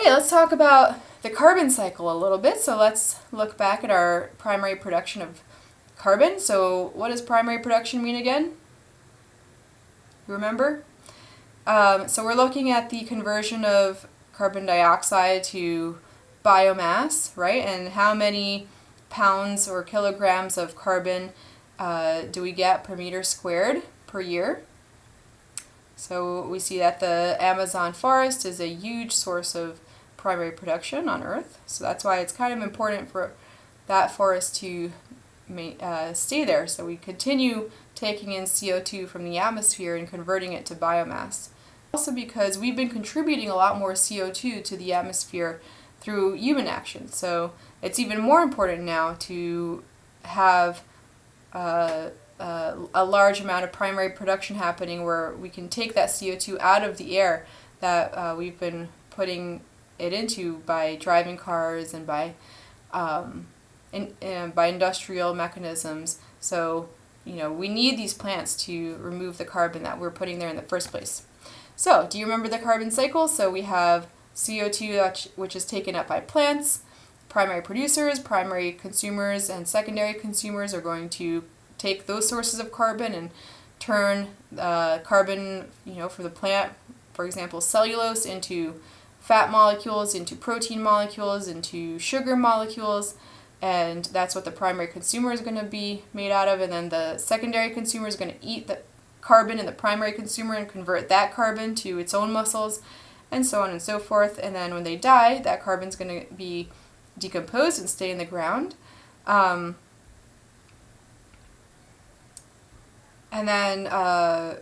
Okay, let's talk about the carbon cycle a little bit. So let's look back at our primary production of carbon. So what does primary production mean again? Remember? So we're looking at the conversion of carbon dioxide to biomass, right? And how many pounds or kilograms of carbon do we get per meter squared per year? So we see that the Amazon forest is a huge source of primary production on Earth. So that's why it's kind of important for that forest to stay there. So we continue taking in CO2 from the atmosphere and converting it to biomass. Also because we've been contributing a lot more CO2 to the atmosphere through human action. So it's even more important now to have a large amount of primary production happening where we can take that CO2 out of the air that we've been putting it into by driving cars and by by industrial mechanisms. So we need these plants to remove the carbon that we're putting there in the first place. So do you remember the carbon cycle? So we have CO2 which is taken up by plants. Primary producers, primary consumers, and secondary consumers are going to take those sources of carbon and turn carbon, for the plant, for example, cellulose, into fat molecules, into protein molecules, into sugar molecules, and that's what the primary consumer is going to be made out of. And then the secondary consumer is going to eat the carbon in the primary consumer and convert that carbon to its own muscles, and so on and so forth. And then when they die, that carbon is going to be decomposed and stay in the ground. And then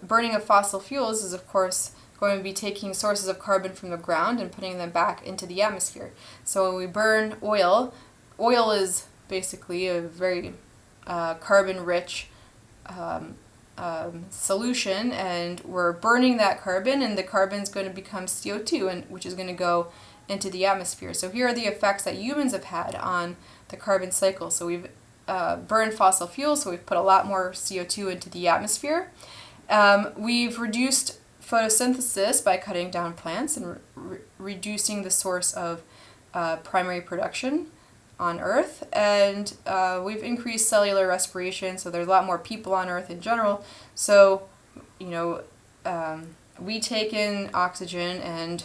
burning of fossil fuels is, of course, going to be taking sources of carbon from the ground and putting them back into the atmosphere. So when we burn oil, oil is basically a very carbon-rich solution, and we're burning that carbon, and the carbon is going to become CO2, which is going to go into the atmosphere. So here are the effects that humans have had on the carbon cycle. So we've burned fossil fuels, so we've put a lot more CO2 into the atmosphere. We've reduced photosynthesis by cutting down plants and reducing the source of primary production on Earth, and we've increased cellular respiration, so there's a lot more people on Earth in general. So we take in oxygen and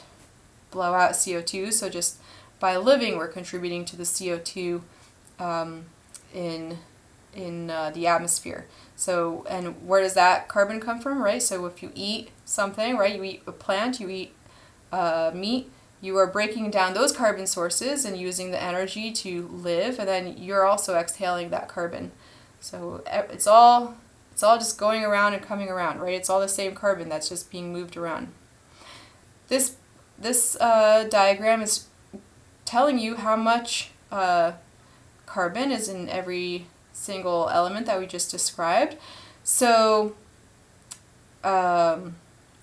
blow out CO2, so just by living we're contributing to the CO2 in the atmosphere. So, and where does that carbon come from, right? So if you eat something, right, you eat a plant, you eat meat, you are breaking down those carbon sources and using the energy to live, and then you're also exhaling that carbon. So it's all just going around and coming around, right? It's all the same carbon that's just being moved around. This diagram is telling you how much carbon is in every single element that we just described. So the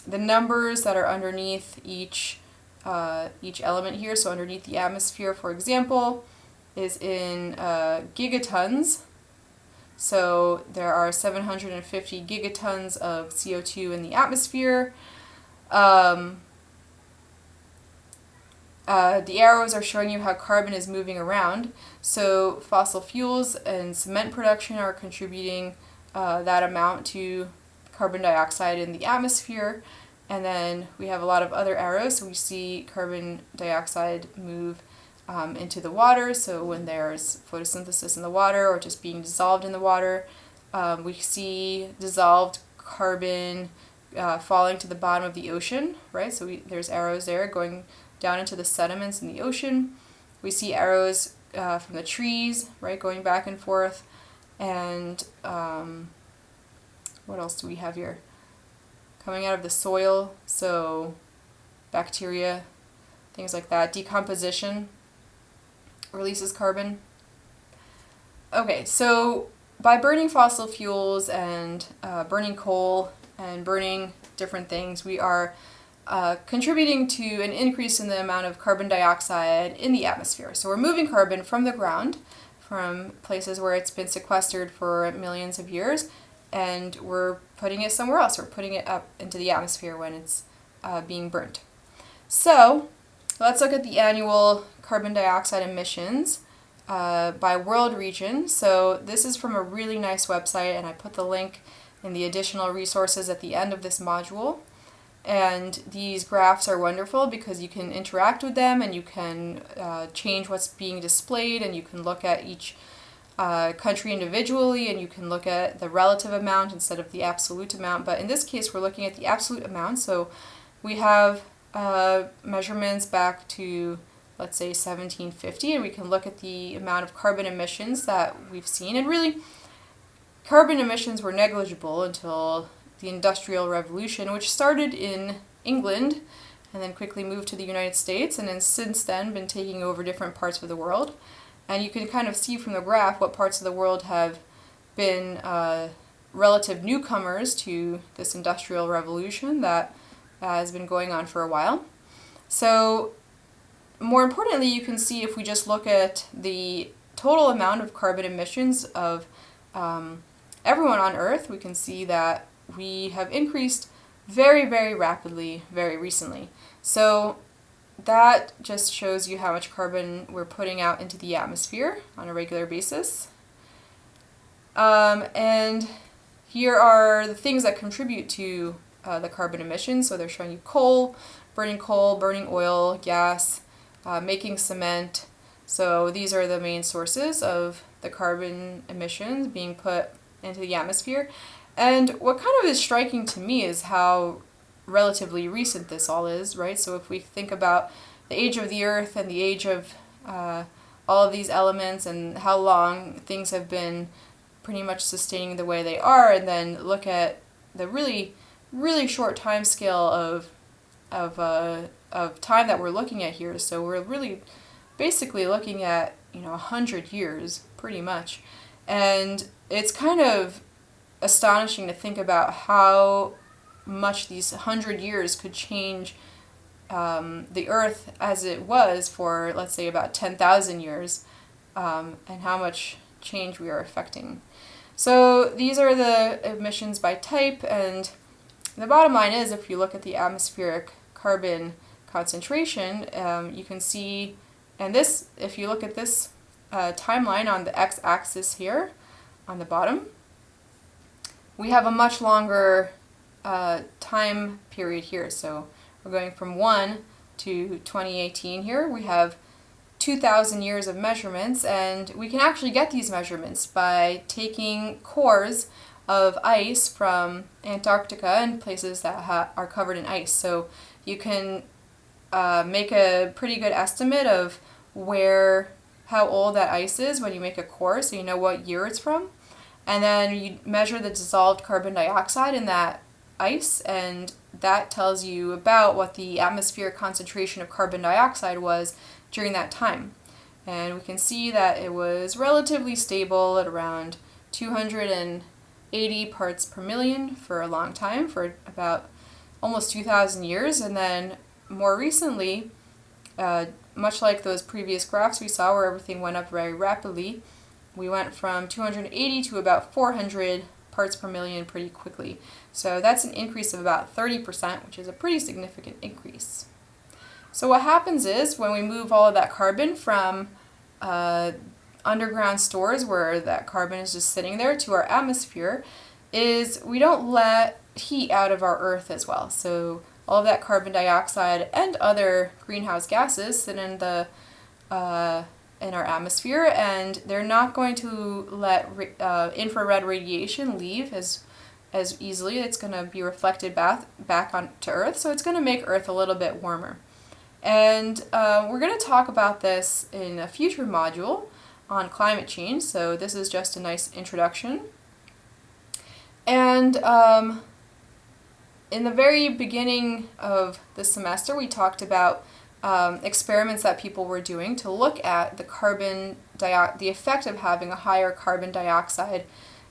numbers that are underneath each element here, so underneath the atmosphere, for example, is in gigatons. So there are 750 gigatons of CO2 in the atmosphere. The arrows are showing you how carbon is moving around. So fossil fuels and cement production are contributing that amount to carbon dioxide in the atmosphere. And then we have a lot of other arrows. So we see carbon dioxide move into the water. So when there's photosynthesis in the water or just being dissolved in the water, we see dissolved carbon falling to the bottom of the ocean, right? So there's arrows there going down into the sediments in the ocean. We see arrows from the trees, right, going back and forth. And what else do we have here? Coming out of the soil, so bacteria, things like that. Decomposition releases carbon. Okay, so by burning fossil fuels and burning coal and burning different things, we are contributing to an increase in the amount of carbon dioxide in the atmosphere. So we're moving carbon from the ground, from places where it's been sequestered for millions of years, and we're putting it somewhere else. We're putting it up into the atmosphere when it's being burnt. So let's look at the annual carbon dioxide emissions by world region. So this is from a really nice website, and I put the link in the additional resources at the end of this module. And these graphs are wonderful because you can interact with them, and you can change what's being displayed, and you can look at each country individually, and you can look at the relative amount instead of the absolute amount. But in this case, we're looking at the absolute amount. So we have measurements back to, let's say, 1750, and we can look at the amount of carbon emissions that we've seen. And really, carbon emissions were negligible until the Industrial Revolution, which started in England and then quickly moved to the United States, and then since then been taking over different parts of the world. And you can kind of see from the graph what parts of the world have been relative newcomers to this Industrial Revolution that has been going on for a while. So more importantly, you can see if we just look at the total amount of carbon emissions of everyone on Earth, we can see that we have increased very, very rapidly very recently. So that just shows you how much carbon we're putting out into the atmosphere on a regular basis. And here are the things that contribute to the carbon emissions. So they're showing you coal, burning oil, gas, making cement. So these are the main sources of the carbon emissions being put into the atmosphere. And what kind of is striking to me is how relatively recent this all is, right? So if we think about the age of the Earth and the age of all of these elements and how long things have been pretty much sustaining the way they are, and then look at the really, really short time scale of time that we're looking at here. So we're really basically looking at 100 years pretty much, and it's kind of astonishing to think about how much these 100 years could change the Earth as it was for, let's say, about 10,000 years, and how much change we are affecting. So these are the emissions by type, and the bottom line is, if you look at the atmospheric carbon concentration, you can see, and this, if you look at this timeline on the x-axis here on the bottom, we have a much longer time period here. So we're going from 1 to 2018 here. We have 2,000 years of measurements, and we can actually get these measurements by taking cores of ice from Antarctica and places that are covered in ice. So you can make a pretty good estimate of how old that ice is when you make a core, so you know what year it's from. And then you measure the dissolved carbon dioxide in that ice, and that tells you about what the atmospheric concentration of carbon dioxide was during that time. And we can see that it was relatively stable at around 280 parts per million for a long time, for about almost 2,000 years. And then more recently, much like those previous graphs we saw where everything went up very rapidly, we went from 280 to about 400 parts per million pretty quickly. So that's an increase of about 30%, which is a pretty significant increase. So what happens is, when we move all of that carbon from underground stores where that carbon is just sitting there to our atmosphere, is we don't let heat out of our Earth as well. So all of that carbon dioxide and other greenhouse gases sit in our atmosphere, and they're not going to let infrared radiation leave as easily. It's going to be reflected back onto Earth, so it's going to make Earth a little bit warmer. And we're going to talk about this in a future module on climate change, so this is just a nice introduction. And in the very beginning of the semester, we talked about experiments that people were doing to look at the effect of having a higher carbon dioxide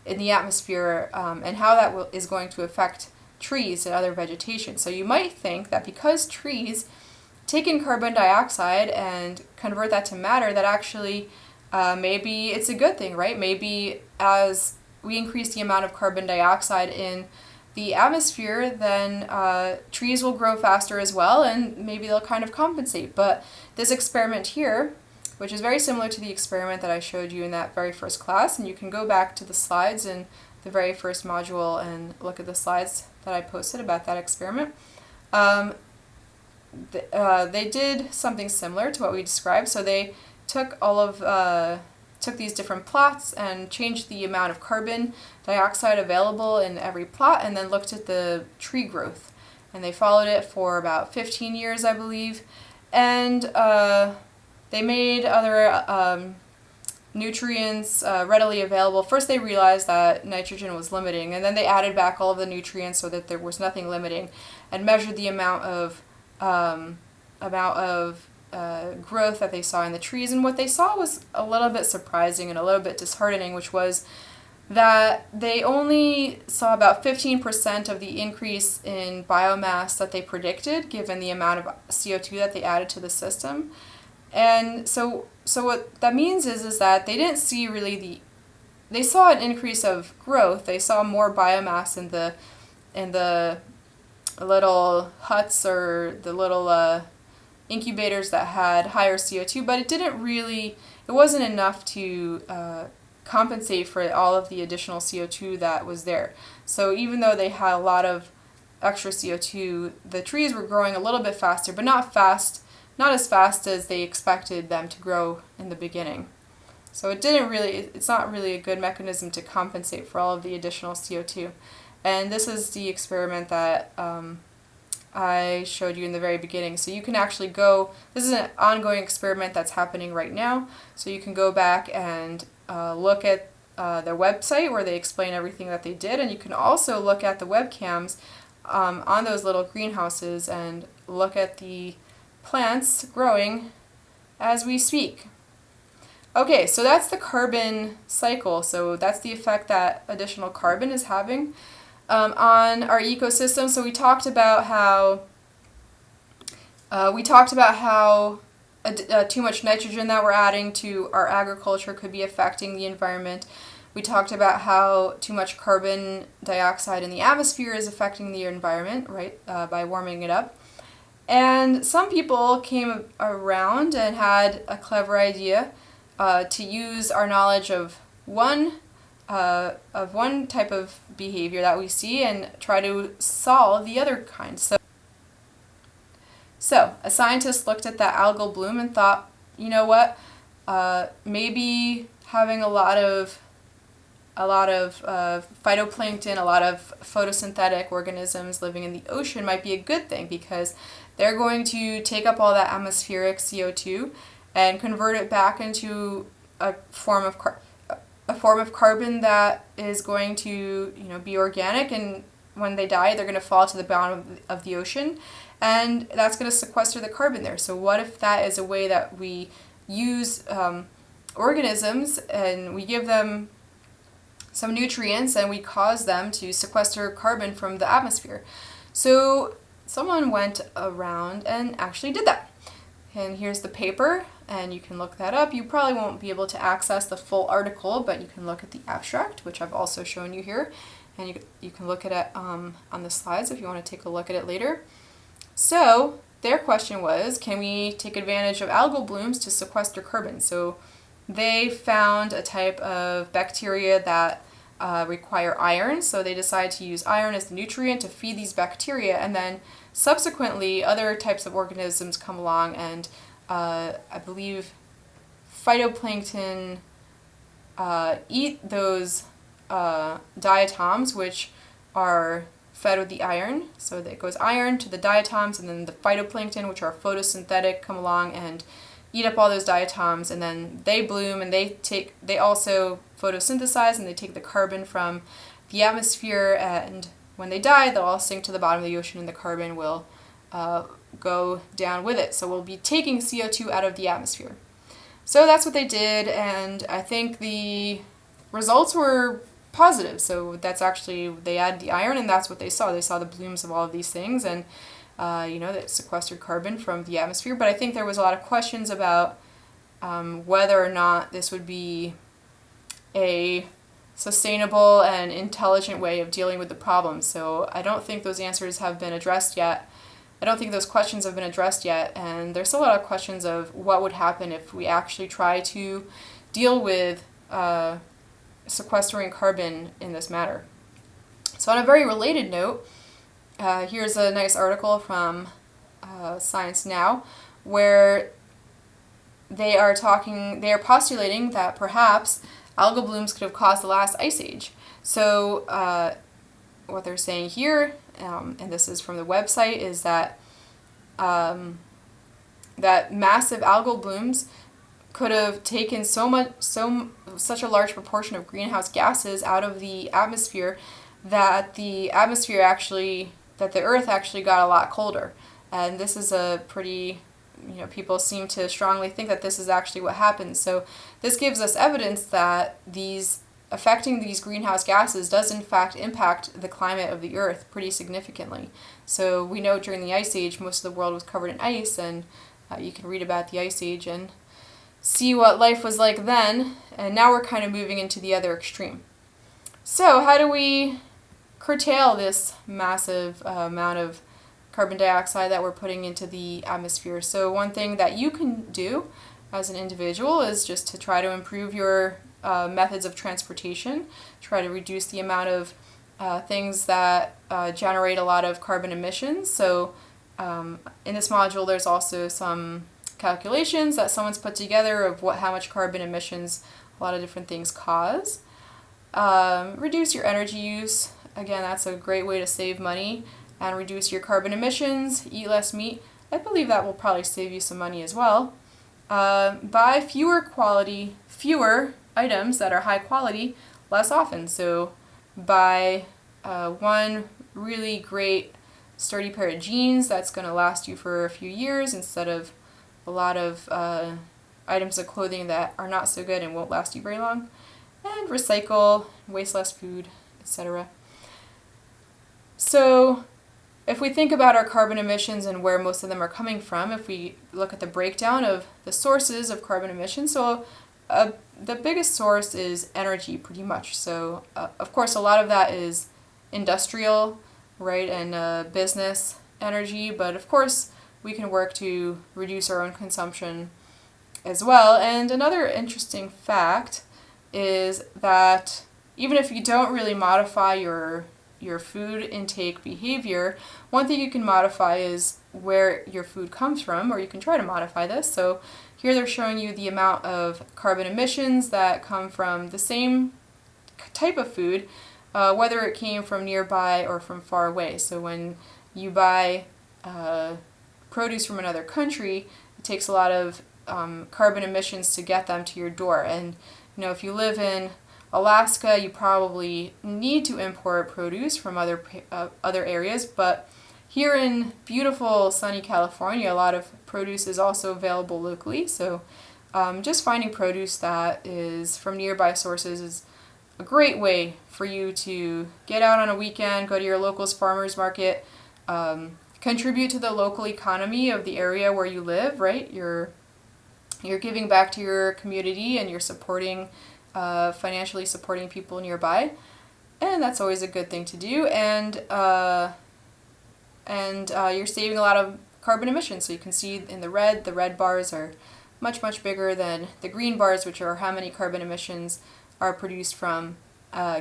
in the atmosphere, and how that is going to affect trees and other vegetation. So you might think that because trees take in carbon dioxide and convert that to matter, that actually maybe it's a good thing, right? Maybe as we increase the amount of carbon dioxide in the atmosphere, then trees will grow faster as well, and maybe they'll kind of compensate. But this experiment here, which is very similar to the experiment that I showed you in that very first class, and you can go back to the slides in the very first module and look at the slides that I posted about that experiment. They did something similar to what we described. So they took took these different plots and changed the amount of carbon dioxide available in every plot, and then looked at the tree growth. And they followed it for about 15 years, I believe. And they made other nutrients readily available. First they realized that nitrogen was limiting, and then they added back all of the nutrients so that there was nothing limiting, and measured the amount of growth that they saw in the trees. And what they saw was a little bit surprising and a little bit disheartening, which was that they only saw about 15% of the increase in biomass that they predicted, given the amount of CO2 that they added to the system. And so what that means is that they didn't see really they saw an increase of growth. They saw more biomass in the little huts or the little incubators that had higher CO2, but it wasn't enough to compensate for all of the additional CO2 that was there. So even though they had a lot of extra CO2, the trees were growing a little bit faster, but not as fast as they expected them to grow in the beginning. So it's not really a good mechanism to compensate for all of the additional CO2. And this is the experiment that I showed you in the very beginning. So you can actually this is an ongoing experiment that's happening right now. So you can go back and look at their website where they explain everything that they did. And you can also look at the webcams on those little greenhouses and look at the plants growing as we speak. Okay, so that's the carbon cycle. So that's the effect that additional carbon is having on our ecosystem. So we talked about how too much nitrogen that we're adding to our agriculture could be affecting the environment. We talked about how too much carbon dioxide in the atmosphere is affecting the environment, right, by warming it up. And some people came around and had a clever idea to use our knowledge of one type of behavior that we see and try to solve the other kind. So a scientist looked at that algal bloom and thought, you know what, maybe having a lot of phytoplankton, a lot of photosynthetic organisms living in the ocean might be a good thing, because they're going to take up all that atmospheric CO2 and convert it back into a form of carbon that is going to, be organic, and when they die, they're going to fall to the bottom of the ocean, and that's going to sequester the carbon there. So what if that is a way that we use organisms and we give them some nutrients and we cause them to sequester carbon from the atmosphere? So someone went around and actually did that. And here's the paper, and you can look that up. You probably won't be able to access the full article, but you can look at the abstract, which I've also shown you here. And you can look at it on the slides if you want to take a look at it later. So their question was, can we take advantage of algal blooms to sequester carbon? So they found a type of bacteria that require iron, so they decided to use iron as the nutrient to feed these bacteria, and then subsequently other types of organisms come along, and I believe phytoplankton eat those diatoms, which are fed with the iron. So it goes iron to the diatoms, and then the phytoplankton, which are photosynthetic, come along and eat up all those diatoms, and then they bloom, and they also photosynthesize, and they take the carbon from the atmosphere, and when they die, they'll all sink to the bottom of the ocean, and the carbon will go down with it. So we'll be taking CO2 out of the atmosphere. So that's what they did, and I think the results were positive. So that's actually, they added the iron, and that's what they saw. They saw the blooms of all of these things, and that sequestered carbon from the atmosphere. But I think there was a lot of questions about whether or not this would be a sustainable and intelligent way of dealing with the problem. So I don't think those answers have been addressed yet. I don't think those questions have been addressed yet, and there's still a lot of questions of what would happen if we actually try to deal with sequestering carbon in this manner. So on a very related note, here's a nice article from Science Now, where they are postulating that perhaps algal blooms could have caused the last ice age. So what they're saying here, and this is from the website, is that that massive algal blooms could have taken such a large proportion of greenhouse gases out of the atmosphere that the Earth actually got a lot colder. And this is a pretty, people seem to strongly think that this is actually what happened. So this gives us evidence that affecting these greenhouse gases does in fact impact the climate of the Earth pretty significantly. So we know during the Ice Age most of the world was covered in ice, and you can read about the Ice Age and see what life was like then, and now we're kind of moving into the other extreme. So how do we curtail this massive amount of carbon dioxide that we're putting into the atmosphere? So one thing that you can do as an individual is just to try to improve your methods of transportation, try to reduce the amount of things that generate a lot of carbon emissions. So in this module there's also some calculations that someone's put together of how much carbon emissions a lot of different things cause. Reduce your energy use. Again, that's a great way to save money and reduce your carbon emissions. Eat less meat. I believe that will probably save you some money as well. Buy fewer items that are high quality less often. So buy one really great sturdy pair of jeans that's going to last you for a few years instead of a lot of items of clothing that are not so good and won't last you very long. And recycle, waste less food, etc. So if we think about our carbon emissions and where most of them are coming from, if we look at the breakdown of the sources of carbon emissions, so the biggest source is energy, pretty much. So of course a lot of that is industrial, right, and business energy, but of course we can work to reduce our own consumption as well. And another interesting fact is that even if you don't really modify your food intake behavior, one thing you can modify is where your food comes from, or you can try to modify this. So here they're showing you the amount of carbon emissions that come from the same type of food, whether it came from nearby or from far away. So when you buy produce from another country, it takes a lot of carbon emissions to get them to your door. And if you live in Alaska, you probably need to import produce from other areas, but here in beautiful sunny California, a lot of produce is also available locally. So just finding produce that is from nearby sources is a great way for you to get out on a weekend, go to your local's farmer's market, contribute to the local economy of the area where you live, right? You're giving back to your community and you're supporting, financially supporting people nearby, and that's always a good thing to do. And you're saving a lot of carbon emissions. So you can see in the red bars are much bigger than the green bars, which are how many carbon emissions are produced from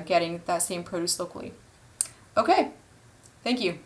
getting that same produce locally. Okay, thank you.